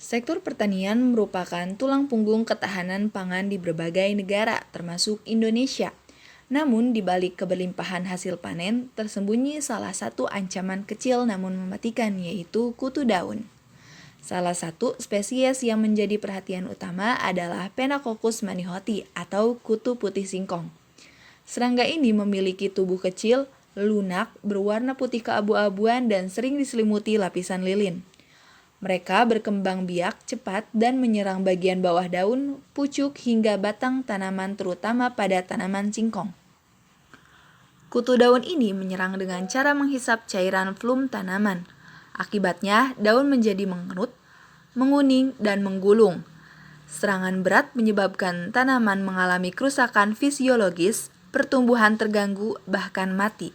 Sektor pertanian merupakan tulang punggung ketahanan pangan di berbagai negara, termasuk Indonesia. Namun, di balik keberlimpahan hasil panen, tersembunyi salah satu ancaman kecil namun mematikan, yaitu kutu daun. Salah satu spesies yang menjadi perhatian utama adalah Phenacoccus manihoti atau kutu putih singkong. Serangga ini memiliki tubuh kecil, lunak, berwarna putih keabu-abuan dan sering diselimuti lapisan lilin. Mereka berkembang biak cepat dan menyerang bagian bawah daun, pucuk, hingga batang tanaman terutama pada tanaman singkong. Kutu daun ini menyerang dengan cara menghisap cairan flum tanaman. Akibatnya, daun menjadi mengerut, menguning, dan menggulung. Serangan berat menyebabkan tanaman mengalami kerusakan fisiologis, pertumbuhan terganggu, bahkan mati.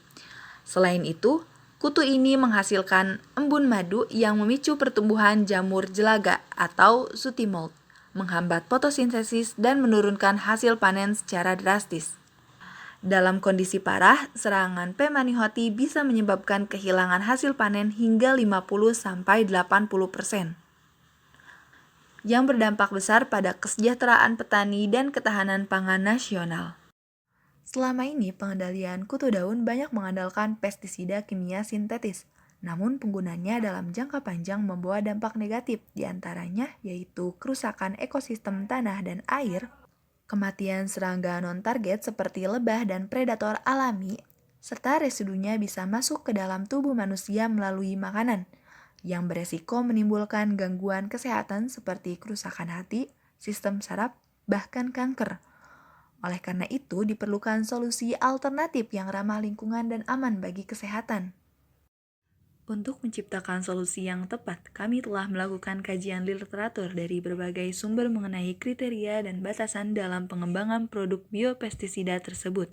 Selain itu, kutu ini menghasilkan embun madu yang memicu pertumbuhan jamur jelaga atau sooty mold, menghambat fotosintesis dan menurunkan hasil panen secara drastis. Dalam kondisi parah, serangan P. manihoti bisa menyebabkan kehilangan hasil panen hingga 50-80%, yang berdampak besar pada kesejahteraan petani dan ketahanan pangan nasional. Selama ini, pengendalian kutu daun banyak mengandalkan pestisida kimia sintetis. Namun, penggunanya dalam jangka panjang membawa dampak negatif, diantaranya yaitu kerusakan ekosistem tanah dan air, kematian serangga non-target seperti lebah dan predator alami, serta residunya bisa masuk ke dalam tubuh manusia melalui makanan, yang beresiko menimbulkan gangguan kesehatan seperti kerusakan hati, sistem saraf, bahkan kanker. Oleh karena itu, diperlukan solusi alternatif yang ramah lingkungan dan aman bagi kesehatan. Untuk menciptakan solusi yang tepat, kami telah melakukan kajian literatur dari berbagai sumber mengenai kriteria dan batasan dalam pengembangan produk biopestisida tersebut.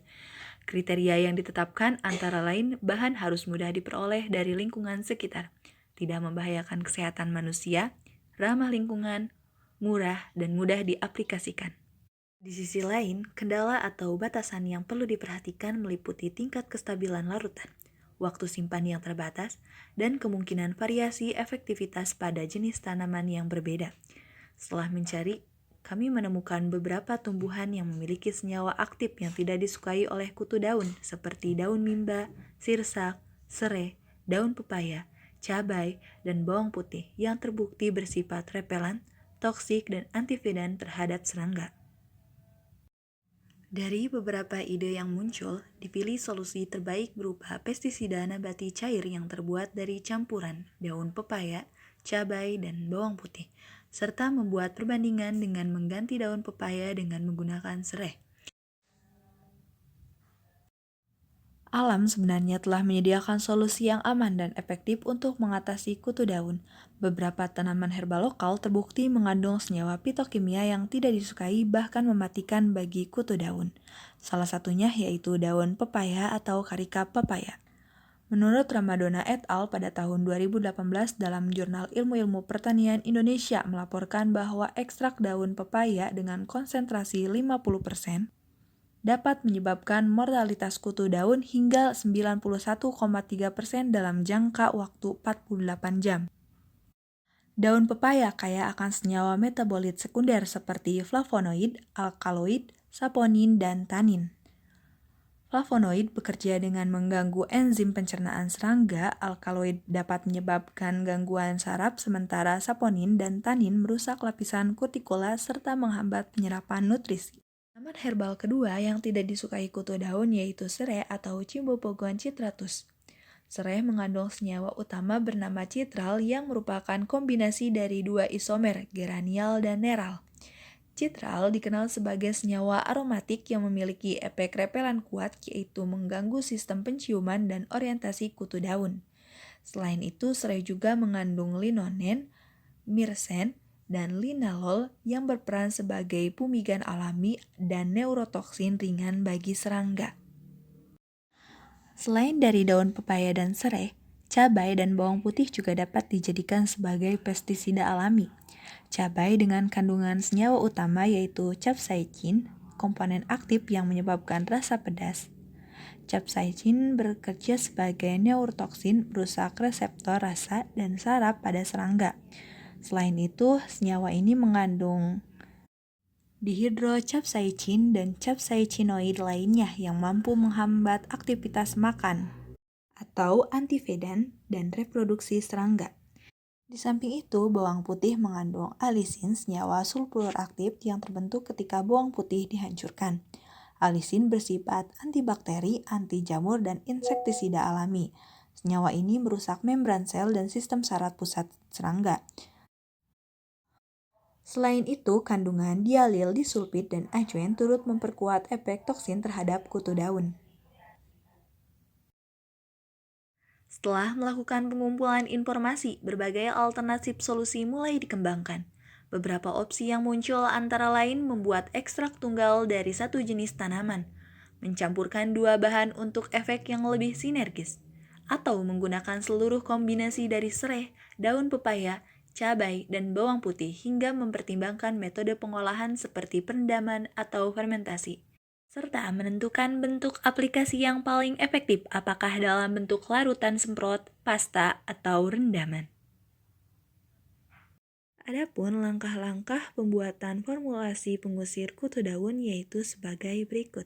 Kriteria yang ditetapkan antara lain bahan harus mudah diperoleh dari lingkungan sekitar, tidak membahayakan kesehatan manusia, ramah lingkungan, murah, dan mudah diaplikasikan. Di sisi lain, kendala atau batasan yang perlu diperhatikan meliputi tingkat kestabilan larutan, waktu simpan yang terbatas, dan kemungkinan variasi efektivitas pada jenis tanaman yang berbeda. Setelah mencari, kami menemukan beberapa tumbuhan yang memiliki senyawa aktif yang tidak disukai oleh kutu daun, seperti daun mimba, sirsak, serai, daun pepaya, cabai, dan bawang putih yang terbukti bersifat repelan, toksik, dan antivedan terhadap serangga. Dari beberapa ide yang muncul, dipilih solusi terbaik berupa pestisida nabati cair yang terbuat dari campuran daun pepaya, cabai, dan bawang putih, serta membuat perbandingan dengan mengganti daun pepaya dengan menggunakan serai. Alam sebenarnya telah menyediakan solusi yang aman dan efektif untuk mengatasi kutu daun. Beberapa tanaman herba lokal terbukti mengandung senyawa fitokimia yang tidak disukai bahkan mematikan bagi kutu daun. Salah satunya yaitu daun pepaya atau Carica papaya. Menurut Ramadona et al. Pada tahun 2018 dalam jurnal Ilmu-Ilmu Pertanian Indonesia melaporkan bahwa ekstrak daun pepaya dengan konsentrasi 50% dapat menyebabkan mortalitas kutu daun hingga 91,3% dalam jangka waktu 48 jam. Daun pepaya kaya akan senyawa metabolit sekunder seperti flavonoid, alkaloid, saponin, dan tanin. Flavonoid bekerja dengan mengganggu enzim pencernaan serangga, alkaloid dapat menyebabkan gangguan saraf, sementara saponin dan tanin merusak lapisan kutikula serta menghambat penyerapan nutrisi. Tanaman herbal kedua yang tidak disukai kutu daun yaitu serai atau Cymbopogon citratus. Serai mengandung senyawa utama bernama citral yang merupakan kombinasi dari dua isomer, geranial dan neral. Citral dikenal sebagai senyawa aromatik yang memiliki efek repelan kuat yaitu mengganggu sistem penciuman dan orientasi kutu daun. Selain itu, serai juga mengandung linonen, myrcen, dan linalol yang berperan sebagai pumigan alami dan neurotoksin ringan bagi serangga. Selain dari daun pepaya dan serai, cabai dan bawang putih juga dapat dijadikan sebagai pestisida alami. Cabai dengan kandungan senyawa utama yaitu capsaicin, komponen aktif yang menyebabkan rasa pedas. Capsaicin bekerja sebagai neurotoksin, merusak reseptor rasa dan saraf pada serangga. Selain itu, senyawa ini mengandung dihidrocapsaicin dan capsaicinoid lainnya yang mampu menghambat aktivitas makan atau antivedan dan reproduksi serangga. Di samping itu, bawang putih mengandung alisin, senyawa sulfur aktif yang terbentuk ketika bawang putih dihancurkan. Alisin bersifat antibakteri, anti jamur, dan insektisida alami. Senyawa ini merusak membran sel dan sistem saraf pusat serangga. Selain itu, kandungan dialil disulfid dan ajoen turut memperkuat efek toksin terhadap kutu daun. Setelah melakukan pengumpulan informasi, berbagai alternatif solusi mulai dikembangkan. Beberapa opsi yang muncul antara lain membuat ekstrak tunggal dari satu jenis tanaman, mencampurkan dua bahan untuk efek yang lebih sinergis, atau menggunakan seluruh kombinasi dari serai, daun pepaya, cabai, dan bawang putih hingga mempertimbangkan metode pengolahan seperti perendaman atau fermentasi, serta menentukan bentuk aplikasi yang paling efektif, apakah dalam bentuk larutan semprot, pasta, atau rendaman. Adapun langkah-langkah pembuatan formulasi pengusir kutu daun yaitu sebagai berikut.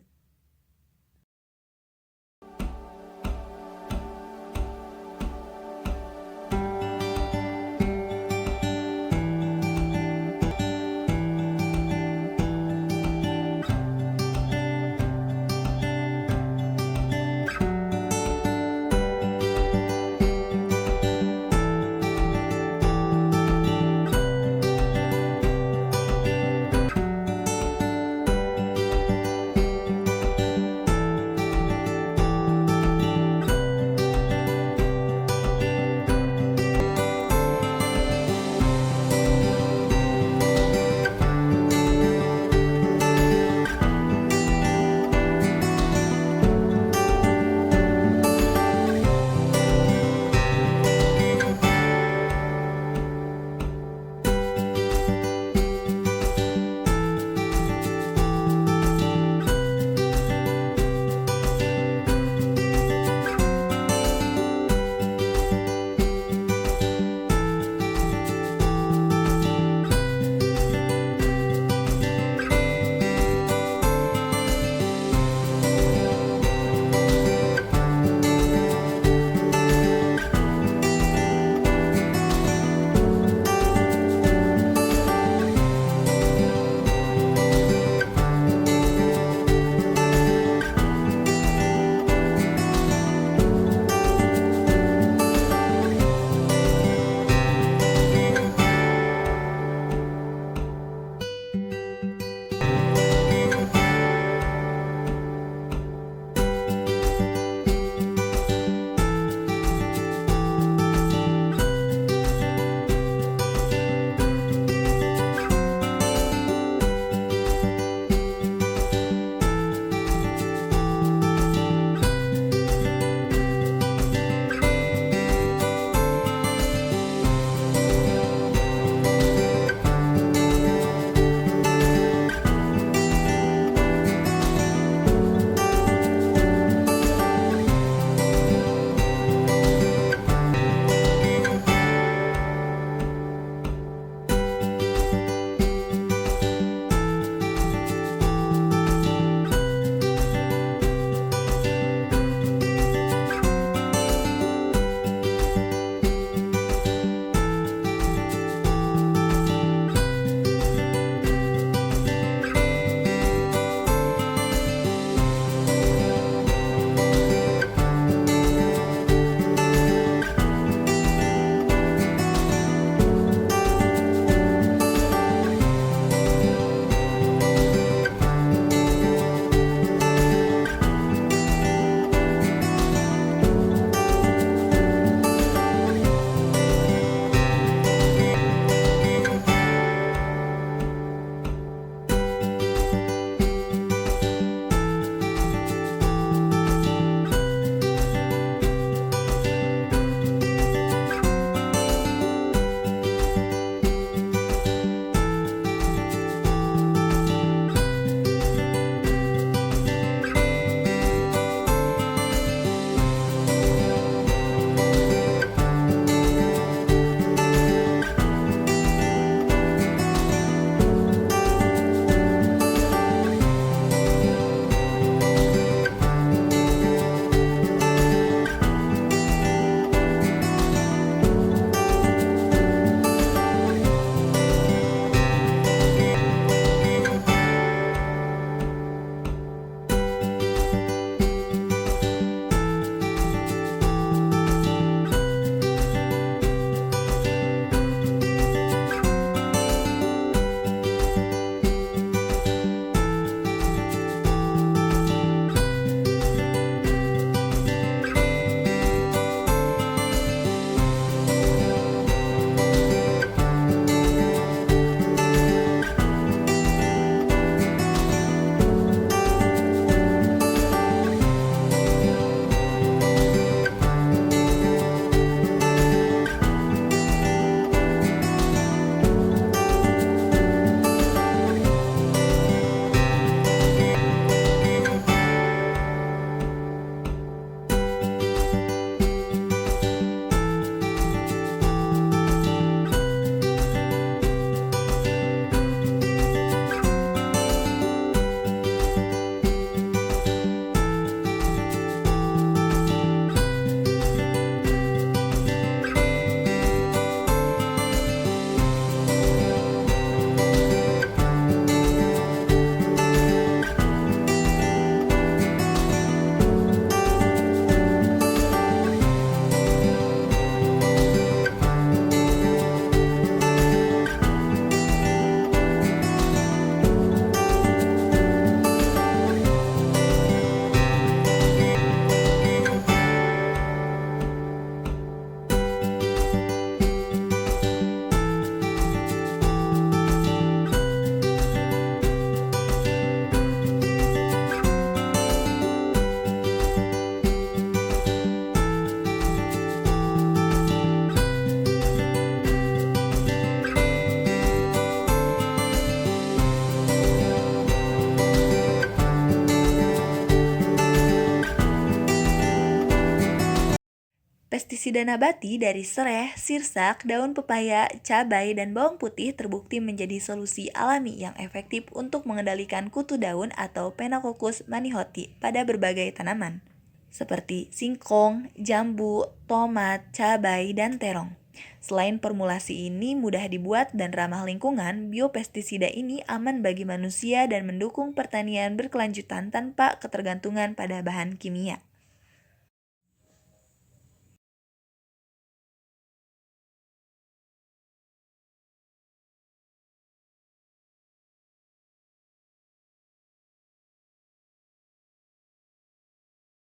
Pestisida nabati dari sereh, sirsak, daun pepaya, cabai, dan bawang putih terbukti menjadi solusi alami yang efektif untuk mengendalikan kutu daun atau Phenacoccus manihoti pada berbagai tanaman, seperti singkong, jambu, tomat, cabai, dan terong. Selain formulasi ini mudah dibuat dan ramah lingkungan, biopestisida ini aman bagi manusia dan mendukung pertanian berkelanjutan tanpa ketergantungan pada bahan kimia.